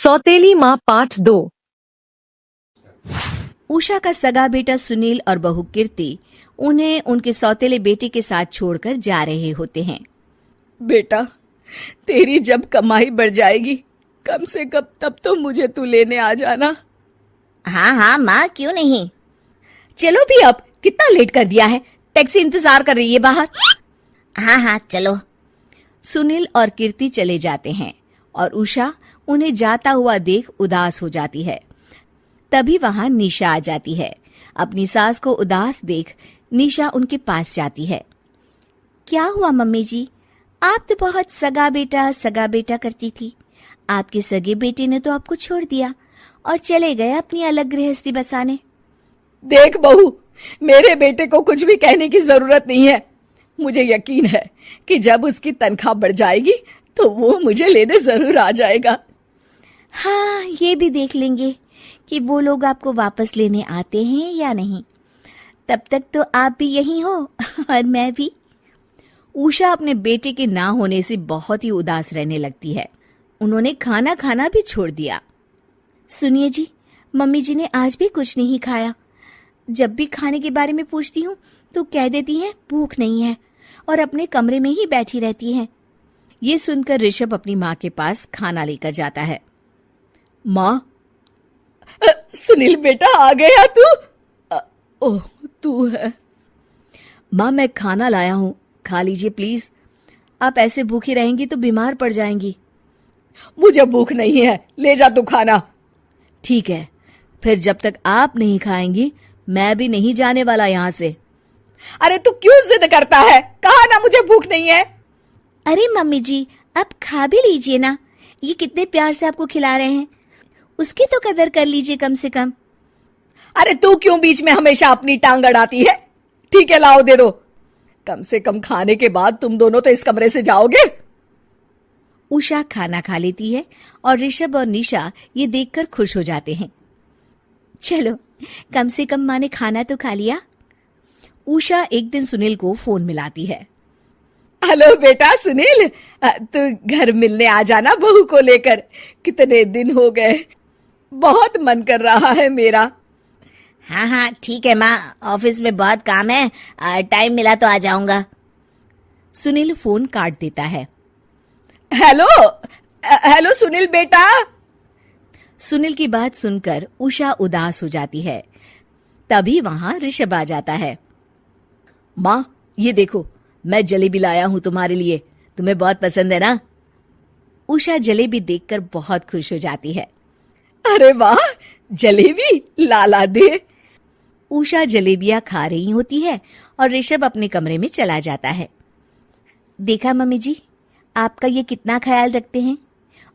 सौतेली माँ पाठ 2। उषा का सगा बेटा सुनील और बहू कीर्ति उन्हें उनके सौतेले बेटे के साथ छोड़कर जा रहे होते हैं। बेटा, तेरी जब कमाई बढ़ जाएगी कम से कम तब तो मुझे तू लेने आ जाना। हाँ हाँ माँ, क्यों नहीं। चलो भी, अब कितना लेट कर दिया है, टैक्सी इंतजार कर रही है बाहर। हाँ हाँ चलो। सुनील और कीर्ति चले जाते हैं और उषा उन्हें जाता हुआ देख उदास हो जाती है। तभी वहां निशा आ जाती है। अपनी सास को उदास देख निशा उनके पास जाती है। क्या हुआ मम्मी जी, आप तो बहुत सगा बेटा करती थी। आपके सगे बेटे ने तो आपको छोड़ दिया और चले गए अपनी अलग गृहस्थी बसाने। देख बहू, मेरे बेटे को कुछ भी कहने की जरूरत नहीं है। मुझे यकीन है कि जब उसकी तनख्वाह बढ़ जाएगी तो वो मुझे लेने जरूर आ जाएगा। हाँ, ये भी देख लेंगे कि वो लोग आपको वापस लेने आते हैं या नहीं। तब तक तो आप भी यहीं हो और मैं भी। उषा अपने बेटे के ना होने से बहुत ही उदास रहने लगती है। उन्होंने खाना खाना भी छोड़ दिया। सुनिए जी, मम्मी जी ने आज भी कुछ नहीं खाया। जब भी खाने के बारे में पूछती हूँ तो कह देती हैं भूख नहीं है और अपने कमरे में ही बैठी रहती हैं। ये सुनकर ऋषभ अपनी माँ के पास खाना लेकर जाता है। माँ, सुनील बेटा आ गया तू? ओह, तू है। माँ, मैं खाना लाया हूँ, खा लीजिए प्लीज। आप ऐसे भूखी रहेंगी तो बीमार पड़ जाएंगी। मुझे भूख नहीं है, ले जा तू खाना। ठीक है, फिर जब तक आप नहीं खाएंगी मैं भी नहीं जाने वाला यहाँ से। अरे तू क्यों जिद करता है? कहा ना मुझे भूख नहीं है। अरे मम्मी जी, आप खा भी लीजिए ना, ये कितने प्यार से आपको खिला रहे हैं, उसकी तो कदर कर लीजिए कम से कम। अरे तू क्यों बीच में हमेशा अपनी टांग अड़ाती है? ठीक है, लाओ दे दो। कम से कम खाने के बाद तुम दोनों तो इस कमरे से जाओगे। उषा खाना खा लेती है और ऋषभ और निशा ये देखकर खुश हो जाते हैं। चलो, कम से कम माँ ने खाना तो खा लिया। उषा एक दिन सुनील को फोन मिलाती है। हेलो बेटा सुनील, तू घर मिलने आ जाना बहू को लेकर। कितने दिन हो गए, बहुत मन कर रहा है मेरा। हाँ हाँ ठीक है माँ, ऑफिस में बहुत काम है, टाइम मिला तो आ जाऊंगा। सुनील फोन काट देता है। हेलो सुनील बेटा। सुनील की बात सुनकर उषा उदास हो जाती है। तभी वहां ऋषभ आ जाता है। माँ, ये देखो, मैं जलेबी लाया हूं तुम्हारे लिए, तुम्हें बहुत पसंद है ना? उषा जलेबी देखकर बहुत खुश हो जाती है। अरे वाह, जलेबी ला दे। उषा जलेबियां खा रही होती है और ऋषभ अपने कमरे में चला जाता है। देखा मम्मी जी, आपका ये कितना ख्याल रखते हैं,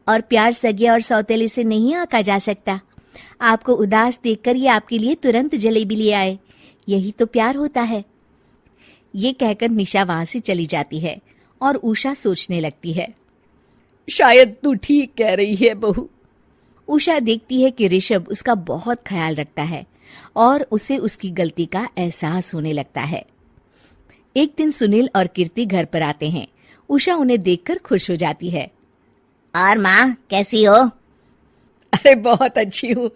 और प्यार सगे और सौतेले से नहीं आंका जा सकता। आपको उदास देखकर ये आपके लिए तुरंत जलेबी ले आए, यही तो प्यार होता है। ये कहकर निशा वहां से चली जाती है और उषा सोचने लगती है, शायद तू ठीक कह रही है बहू। उषा देखती है कि ऋषभ उसका बहुत ख्याल रखता है और उसे उसकी गलती का एहसास होने लगता है। एक दिन सुनील और कीर्ति घर पर आते हैं। उषा उन्हें देखकर खुश हो जाती है। और माँ, कैसी हो? अरे बहुत अच्छी हूँ।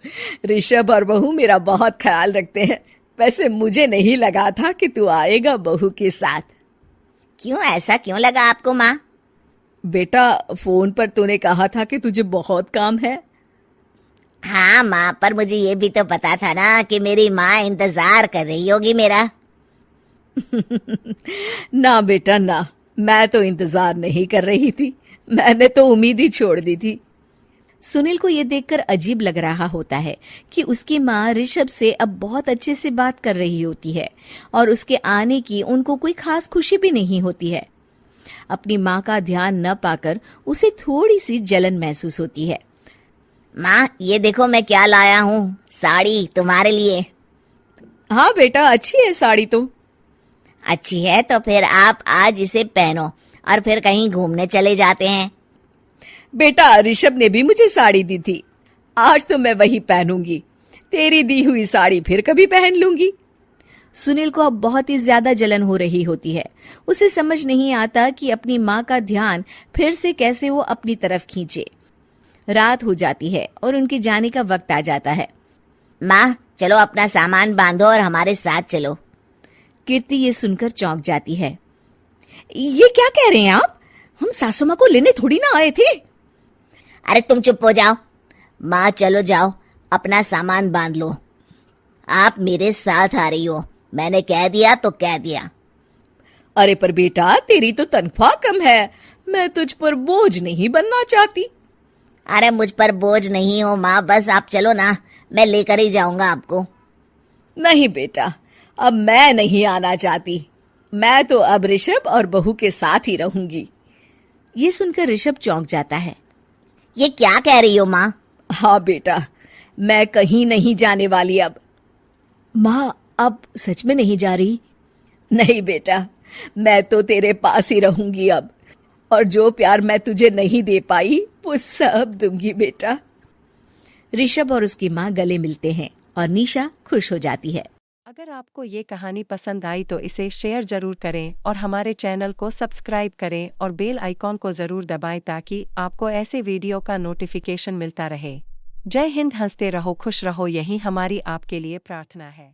ऋषभ और बहू मेरा बहुत ख्याल रखते हैं। वैसे मुझे नहीं लगा था कि तू आएगा बहू के साथ। क्यों, ऐसा क्यों लगा आपको माँ? बेटा, फोन पर तूने कहा था कि तुझे बहुत काम है। हाँ माँ, पर मुझे ये भी तो पता था ना कि मेरी माँ इंतजार कर रही होगी मेरा। ना बेटा ना, मैं तो इंतजार नहीं कर रही थी, मैंने तो उम्मीद ही छोड़ दी थी। सुनील को ये देखकर अजीब लग रहा होता है कि उसकी माँ ऋषभ से अब बहुत अच्छे से बात कर रही होती है और उसके आने की उनको कोई खास खुशी भी नहीं होती है। अपनी माँ का ध्यान न पाकर उसे थोड़ी सी जलन महसूस होती है। माँ, ये देखो मैं क्या लाया हूँ, साड़ी तुम्हारे लिए। हाँ बेटा, अच्छी है साड़ी तो। अच्छी है तो फिर आप आज इसे पहनो और फिर कहीं घूमने चले जाते हैं। बेटा, ऋषभ ने भी मुझे साड़ी दी थी, आज तो मैं वही पहनूंगी। तेरी दी हुई साड़ी फिर कभी पहन लूंगी। सुनील को अब बहुत ही ज्यादा जलन हो रही होती है। उसे समझ नहीं आता कि अपनी माँ का ध्यान फिर से कैसे वो अपनी तरफ खींचे। रात हो जाती है और उनके जाने का वक्त आ जाता है। माँ चलो अपना सामान बांधो और हमारे साथ चलो। कीर्ति ये सुनकर चौंक जाती है। ये क्या कह रहे हैं आप? हम सासू माँ को लेने थोड़ी ना आए थे। अरे तुम चुप हो जाओ। माँ चलो जाओ, अपना सामान बांध लो। आप मेरे साथ आ रही हो, मैंने कह दिया तो कह दिया। अरे पर बेटा, तेरी तो तनख्वाह कम है, मैं तुझ पर बोझ नहीं बनना चाहती। अरे मुझ पर बोझ नहीं हो माँ, बस आप चलो ना, मैं लेकर ही जाऊंगा आपको। नहीं बेटा, अब मैं नहीं आना चाहती। मैं तो अब ऋषभ और बहू के साथ ही रहूंगी। ये सुनकर ऋषभ चौंक जाता है। ये क्या कह रही हो माँ? हाँ बेटा, मैं कहीं नहीं जाने वाली अब। माँ अब सच में नहीं जा रही? नहीं बेटा, मैं तो तेरे पास ही रहूंगी अब, और जो प्यार मैं तुझे नहीं दे पाई वो सब दूंगी बेटा। ऋषभ और उसकी माँ गले मिलते हैं और निशा खुश हो जाती है। अगर आपको ये कहानी पसंद आई तो इसे शेयर जरूर करें और हमारे चैनल को सब्सक्राइब करें और बेल आइकॉन को जरूर दबाएं ताकि आपको ऐसे वीडियो का नोटिफिकेशन मिलता रहे। जय हिंद, हंसते रहो, खुश रहो, यही हमारी आपके लिए प्रार्थना है।